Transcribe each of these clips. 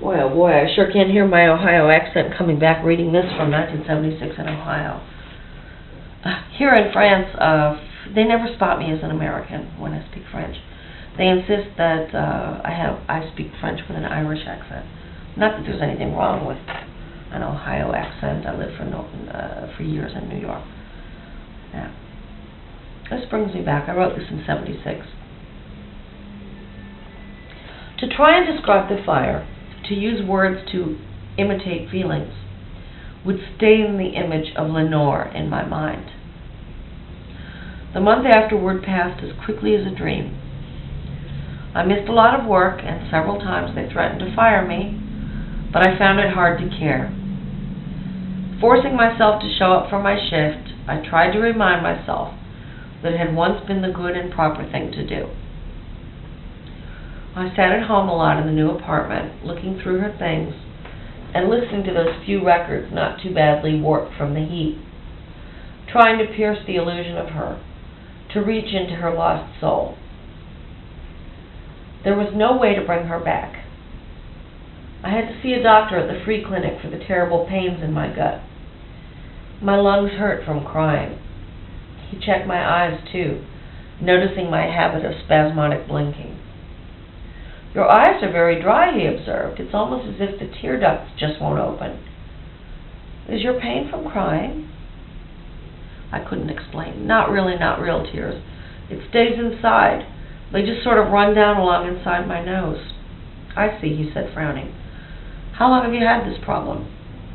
Boy, oh boy, I sure can't hear my Ohio accent coming back reading this from 1976 in Ohio. Here in France, they never spot me as an American when I speak French. They insist that I speak French with an Irish accent. Not that there's anything wrong with an Ohio accent. I lived for years in New York. Yeah. This brings me back. I wrote this in '76. To try and describe the fire, to use words to imitate feelings, would stain the image of Lenore in my mind. The month afterward passed as quickly as a dream. I missed a lot of work, and several times they threatened to fire me, but I found it hard to care. Forcing myself to show up for my shift, I tried to remind myself that it had once been the good and proper thing to do. I sat at home a lot in the new apartment, looking through her things and listening to those few records not too badly warped from the heat, trying to pierce the illusion of her, to reach into her lost soul. There was no way to bring her back. I had to see a doctor at the free clinic for the terrible pains in my gut. My lungs hurt from crying. He checked my eyes too, noticing my habit of spasmodic blinking. "Your eyes are very dry," he observed. "It's almost as if the tear ducts just won't open. Is your pain from crying?" I couldn't explain. Not real tears. It stays inside. They just sort of run down along inside my nose. "I see," he said, frowning. "How long have you had this problem?"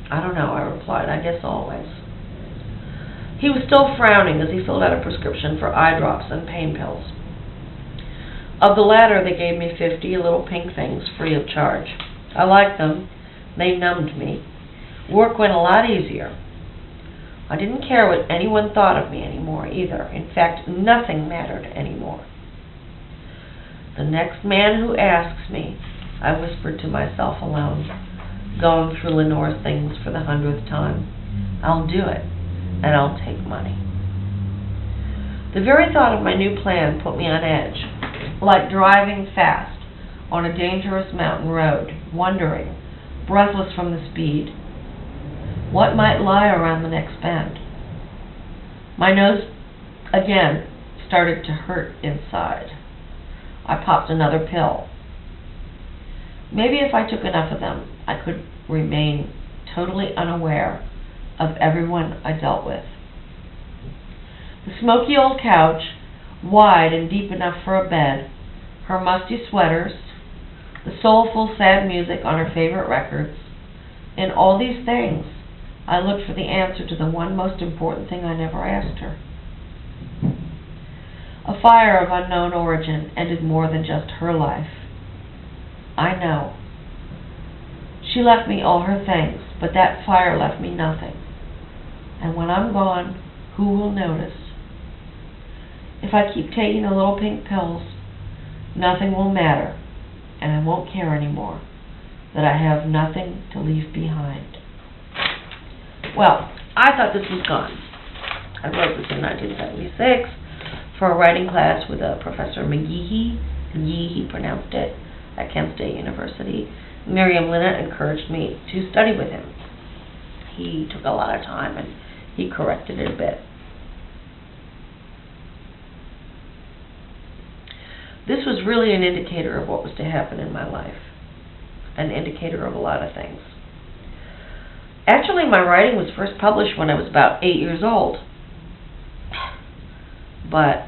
"I don't know," I replied. "I guess always." He was still frowning as he filled out a prescription for eye drops and pain pills. Of the latter, they gave me 50 little pink things free of charge. I liked them. They numbed me. Work went a lot easier. I didn't care what anyone thought of me anymore either. In fact, nothing mattered anymore. "The next man who asks me," I whispered to myself alone, going through Lenore's things for the 100th time, "I'll do it, and I'll take money." The very thought of my new plan put me on edge, like driving fast on a dangerous mountain road, wondering, breathless from the speed, what might lie around the next bend. My nose again started to hurt inside. I popped another pill. Maybe if I took enough of them, I could remain totally unaware of everyone I dealt with. The smoky old couch, wide and deep enough for a bed, her musty sweaters, the soulful, sad music on her favorite records. In all these things, I looked for the answer to the one most important thing I never asked her. A fire of unknown origin ended more than just her life. I know. She left me all her things, but that fire left me nothing. And when I'm gone, who will notice? If I keep taking the little pink pills, nothing will matter, and I won't care anymore that I have nothing to leave behind. Well, I thought this was gone. I wrote this in 1976 for a writing class with a Professor McGehee, he pronounced it, at Kent State University. Miriam Linnet encouraged me to study with him. He took a lot of time and he corrected it a bit. This was really an indicator of what was to happen in my life, an indicator of a lot of things. Actually, my writing was first published when I was about 8 years old, but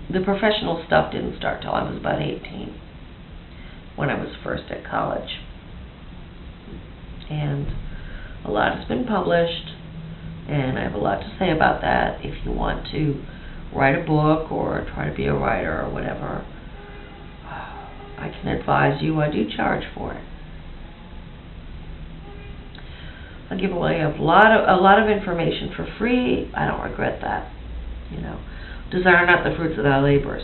the professional stuff didn't start till I was about 18, when I was first at college. And a lot has been published, and I have a lot to say about that. If you want to write a book or try to be a writer or whatever, I can advise you. I do charge for it. I give away a lot of information for free. I don't regret that. You know, desire not the fruits of thy labors.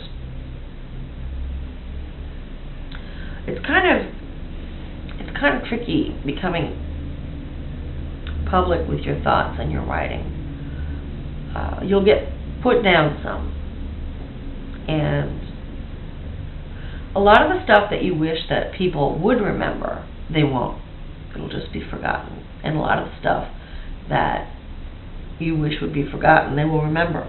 It's kind of tricky becoming public with your thoughts and your writing. You'll get put down some, and A lot of the stuff that you wish that people would remember, they won't. It'll just be forgotten. And a lot of the stuff that you wish would be forgotten, they will remember.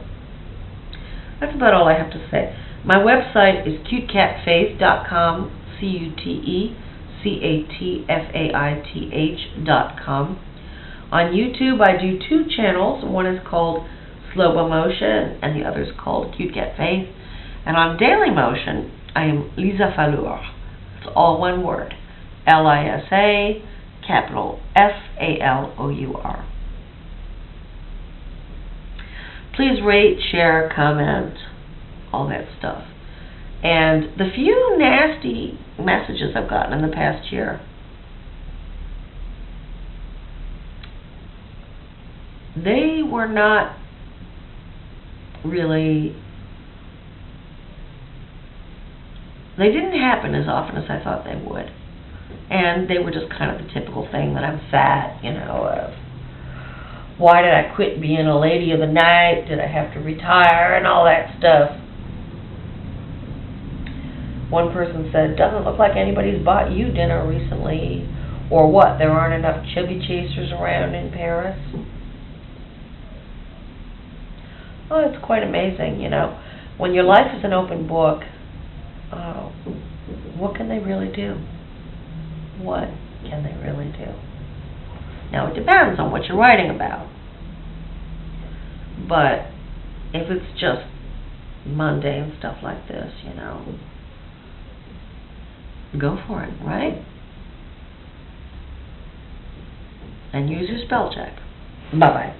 That's about all I have to say. My website is cutecatfaith.com, cutecatfaith.com. On YouTube, I do 2 channels. One is called Slow Motion, and the other is called Cute Cat Faith. And on Daily Motion, I am Lisa Falour. It's all one word. Lisa, capital Falour. Please rate, share, comment, all that stuff. And the few nasty messages I've gotten in the past year, they were not really, they didn't happen as often as I thought they would. And they were just kind of the typical thing that I'm fat, you know, of why did I quit being a lady of the night, did I have to retire, and all that stuff. One person said, doesn't look like anybody's bought you dinner recently, or what, there aren't enough chubby chasers around in Paris. Oh, it's quite amazing, you know. When your life is an open book, what can they really do? What can they really do? Now, it depends on what you're writing about. But if it's just mundane stuff like this, you know, go for it, right? And use your spell check. Bye-bye.